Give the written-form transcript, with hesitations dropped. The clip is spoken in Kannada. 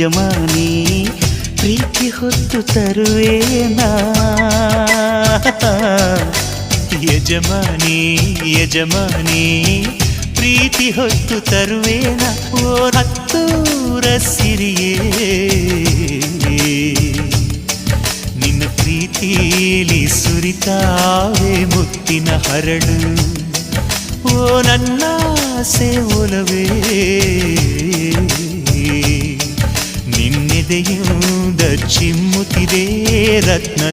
ಯಜಮಾನಿ ಪ್ರೀತಿ ಹೊತ್ತು ತರುವೇನಾ ಯಜಮಾನಿ ಯಜಮಾನಿ ಪ್ರೀತಿ ಹೊತ್ತು ತರುವೇನ ಓ ಹತ್ತೂರ ಸಿರಿಯೇ ನಿನ್ನ ಪ್ರೀತಿಲಿ ಸುರಿತಾವೆ ಮುತ್ತಿನ ಹರಳು ಓ ನನ್ನಾಸೆ ಒಲವೇ ನಿನ್ನೆದೆಯಿಂದ ಚಿಮ್ಮುತ್ತಿದೆ ರತ್ನ